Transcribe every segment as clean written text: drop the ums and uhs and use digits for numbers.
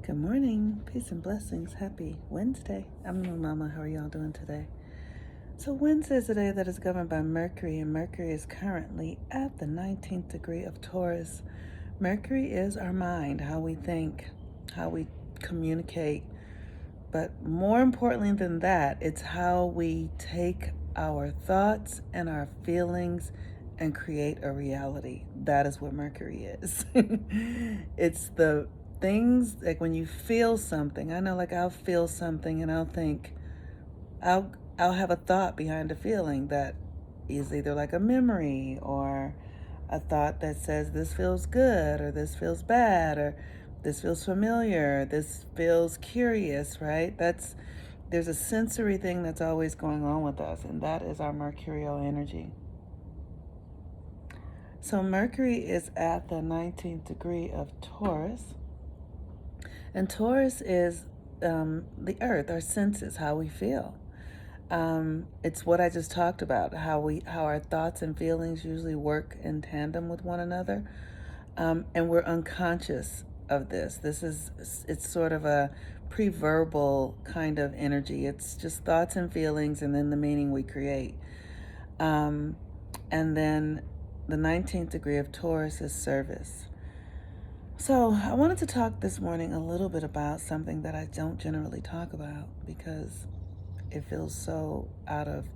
Good morning, peace and blessings. Happy Wednesday. I'm your mama. How are y'all doing today? So Wednesday is a day that is governed by Mercury, and Mercury is currently at the 19th degree of Taurus. Mercury is our mind, how we think, how we communicate. But more importantly than that, it's how we take our thoughts and our feelings and create a reality. That is what Mercury is. It's the things like when you feel something. I know, like I'll feel something and I'll think, I'll have a thought behind a feeling that is either like a memory or a thought that says this feels good or this feels bad or this feels familiar, this feels curious, right? There's a sensory thing that's always going on with us, and that is our mercurial energy. So Mercury is at the 19th degree of Taurus, and Taurus is the earth, our senses, how we feel. It's what I just talked about, how our thoughts and feelings usually work in tandem with one another, and we're unconscious of this. It's sort of a pre-verbal kind of energy. It's just thoughts and feelings, and then the meaning we create. And then the 19th degree of Taurus is service. So I wanted to talk this morning a little bit about something that I don't generally talk about because it feels so out of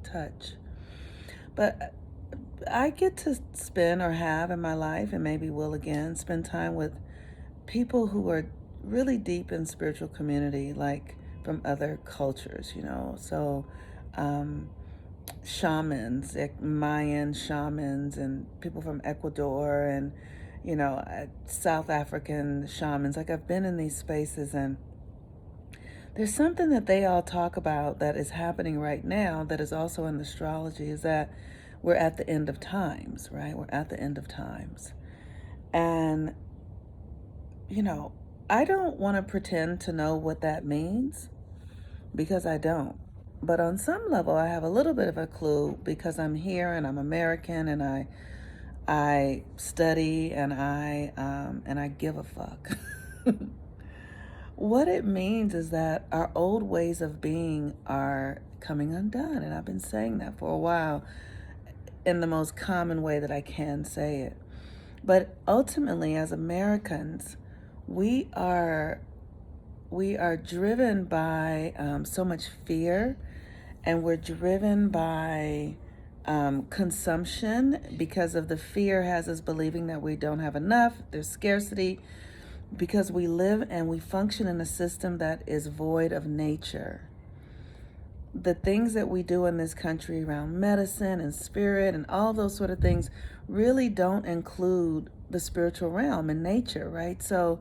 touch. But I get to spend, or have in my life, and maybe will again, spend time with people who are really deep in spiritual community, like from other cultures, So shamans, like Mayan shamans, and people from Ecuador, and South African shamans. Like, I've been in these spaces, and there's something that they all talk about that is happening right now that is also in astrology, is that we're at the end of times, right? We're at the end of times. And, I don't want to pretend to know what that means because I don't. But on some level, I have a little bit of a clue because I'm here and I'm American, and I study, and I give a fuck. What it means is that our old ways of being are coming undone, and I've been saying that for a while in the most common way that I can say it. But ultimately, as Americans, we are driven by so much fear, and we're driven by consumption, because of the fear has us believing that we don't have enough. There's scarcity, because we live and we function in a system that is void of nature. The things that we do in this country around medicine and spirit and all those sort of things really don't include the spiritual realm and nature, right? So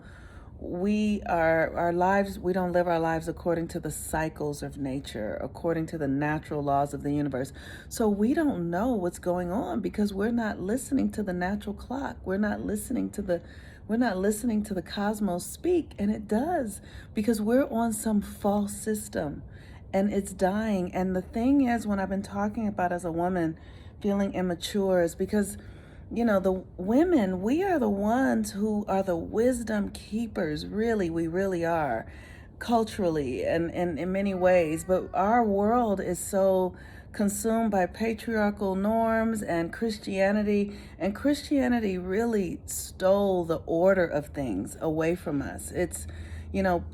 our lives, we don't live our lives according to the cycles of nature, according to the natural laws of the universe. So we don't know what's going on because we're not listening to the natural clock. We're not listening to the cosmos speak, and it does, because we're on some false system and it's dying. And the thing is, when I've been talking about, as a woman, feeling immature, is because the women, we are the ones who are the wisdom keepers. Really, we really are, culturally and in many ways. But our world is so consumed by patriarchal norms and Christianity. And Christianity really stole the order of things away from us. It's,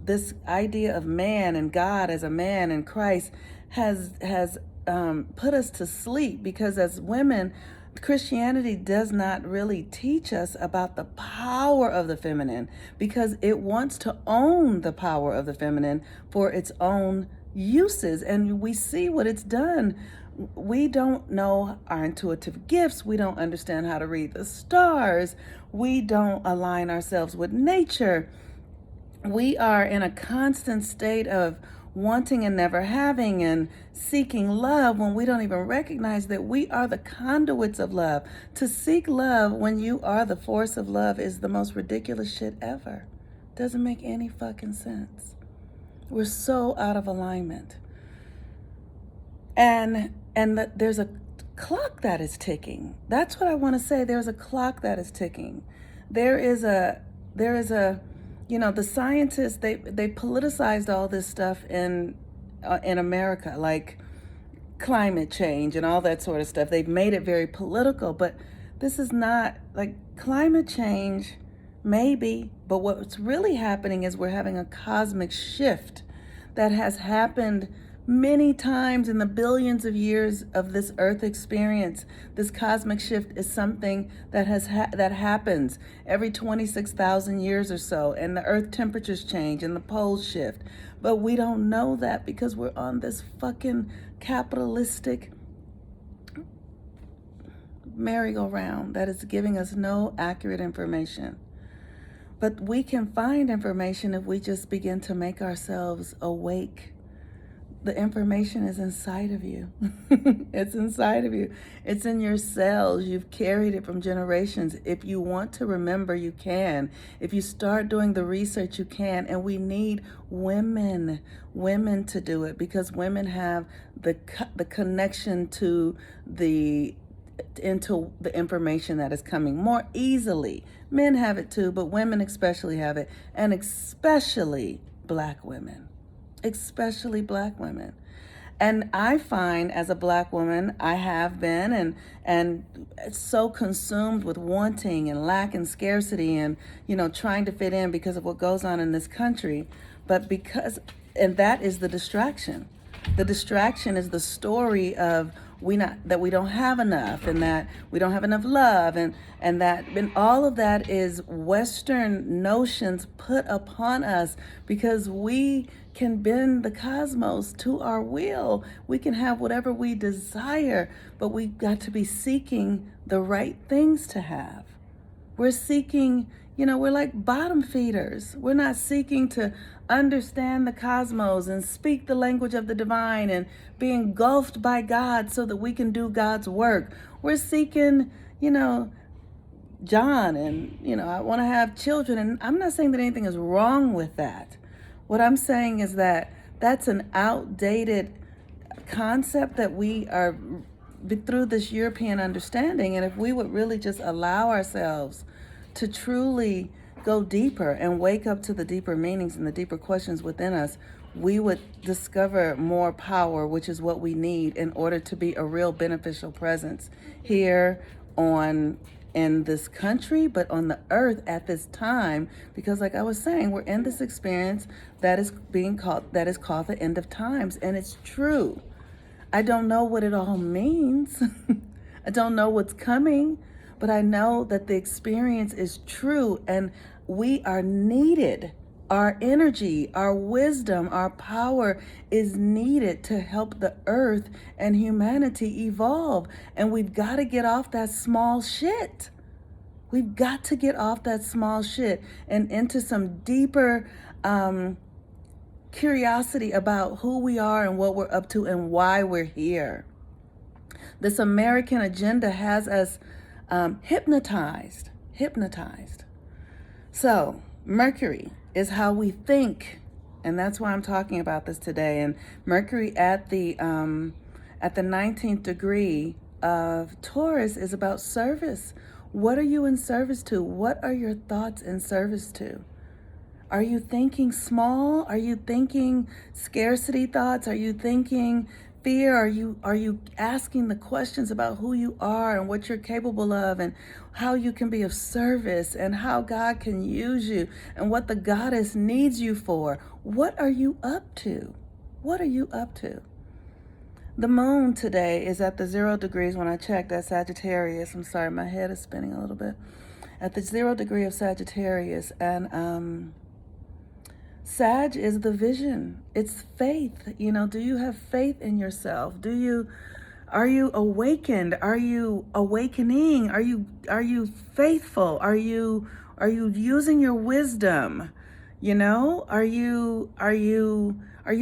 this idea of man and God as a man and Christ has put us to sleep, because as women, Christianity does not really teach us about the power of the feminine, because it wants to own the power of the feminine for its own uses. And we see what it's done. We don't know our intuitive gifts. We don't understand how to read the stars. We don't align ourselves with nature. We are in a constant state of wanting and never having, and seeking love when we don't even recognize that we are the conduits of love. To seek love when you are the force of love is the most ridiculous shit ever. Doesn't make any fucking sense. We're so out of alignment. And there's a clock that is ticking. That's what I want to say. There's a clock that is ticking. There is a the scientists, they politicized all this stuff in America, like climate change and all that sort of stuff. They've made it very political, but this is not like climate change, maybe, but what's really happening is we're having a cosmic shift that has happened many times in the billions of years of this earth experience. This cosmic shift is something that that happens every 26,000 years or so, and the earth temperatures change and the poles shift. But we don't know that because we're on this fucking capitalistic merry-go-round that is giving us no accurate information. But we can find information if we just begin to make ourselves awake. The information is inside of you. It's inside of you. It's in your cells. You've carried it from generations. If you want to remember, you can. If you start doing the research, you can. And we need women to do it, because women have the connection into the information that is coming more easily. Men have it too, but women especially have it, and especially Black women. Especially Black women. And I find, as a Black woman, I have been and so consumed with wanting and lack and scarcity and trying to fit in because of what goes on in this country. And that is the distraction. The distraction is the story of that we don't have enough, and that we don't have enough love, and all of that is Western notions put upon us because we can bend the cosmos to our will. We can have whatever we desire, but we've got to be seeking the right things to have. We're seeking, we're like bottom feeders. We're not seeking to understand the cosmos and speak the language of the divine and be engulfed by God so that we can do God's work. We're seeking, John, and, I want to have children. And I'm not saying that anything is wrong with that. What I'm saying is that that's an outdated concept that we are through this European understanding. And if we would really just allow ourselves to truly go deeper and wake up to the deeper meanings and the deeper questions within us, we would discover more power, which is what we need in order to be a real beneficial presence here in this country, but on the earth at this time. Because like I was saying, we're in this experience that is called the end of times, and it's true. I don't know what it all means. I don't know what's coming, but I know that the experience is true, and we are needed. Our energy, our wisdom, our power is needed to help the earth and humanity evolve. And we've got to get off that small shit. We've got to get off that small shit and into some deeper curiosity about who we are and what we're up to and why we're here. This American agenda has us hypnotized. So Mercury is how we think, and that's why I'm talking about this today. And Mercury at the 19th degree of Taurus is about service. What are you in service to? What are your thoughts in service to? Are you thinking small? Are you thinking scarcity thoughts? Are you thinking fear? Are you asking the questions about who you are and what you're capable of and how you can be of service and how God can use you and what the goddess needs you for? What are you up to? What are you up to? The moon today is at the 0 degrees when I checked at Sagittarius. I'm sorry, my head is spinning a little bit. At the 0 degree of Sagittarius, and Sag is the vision. It's faith. Do you have faith in yourself? Are you awakened? Are you awakening? Are you faithful? Are you using your wisdom? Are you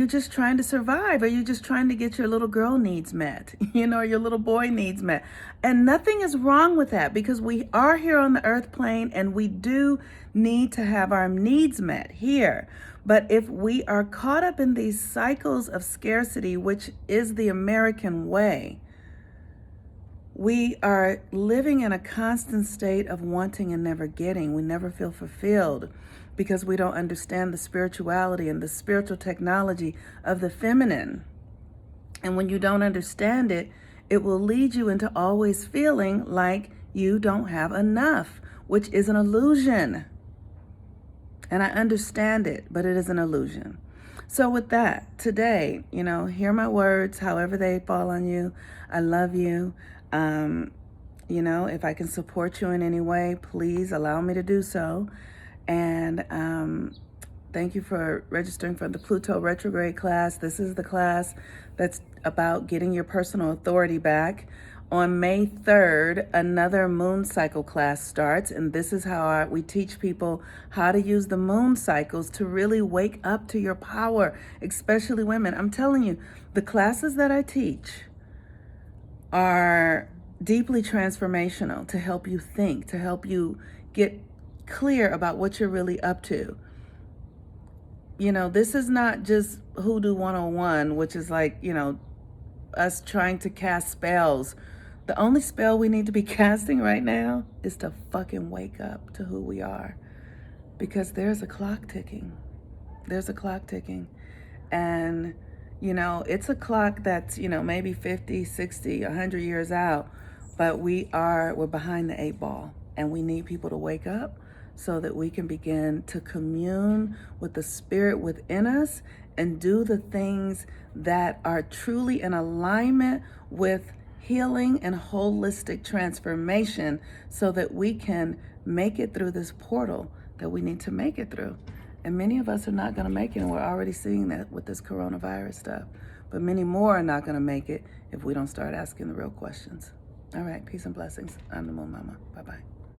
just trying to survive? Are you just trying to get your little girl needs met? Or your little boy needs met? And nothing is wrong with that, because we are here on the earth plane and we do need to have our needs met here. But if we are caught up in these cycles of scarcity, which is the American way, we are living in a constant state of wanting and never getting. We never feel fulfilled. because we don't understand the spirituality and the spiritual technology of the feminine. And when you don't understand it, it will lead you into always feeling like you don't have enough, which is an illusion. And I understand it, but it is an illusion. So with that, today, hear my words, however they fall on you. I love you. If I can support you in any way, please allow me to do so. And thank you for registering for the Pluto retrograde class. This is the class that's about getting your personal authority back. On May 3rd, another moon cycle class starts, and this is how we teach people how to use the moon cycles to really wake up to your power, especially women. I'm telling you, the classes that I teach are deeply transformational to help you think, to help you get clear about what you're really up to. This is not just Hoodoo 101, which is like, us trying to cast spells. The only spell we need to be casting right now is to fucking wake up to who we are. Because there's a clock ticking. There's a clock ticking. And, it's a clock that's, maybe 50, 60, 100 years out. But we're behind the 8 ball. And we need people to wake up so that we can begin to commune with the spirit within us and do the things that are truly in alignment with healing and holistic transformation so that we can make it through this portal that we need to make it through. And many of us are not going to make it, and we're already seeing that with this coronavirus stuff. But many more are not going to make it if we don't start asking the real questions. All right, peace and blessings. I'm the Moon Mama. Bye-bye.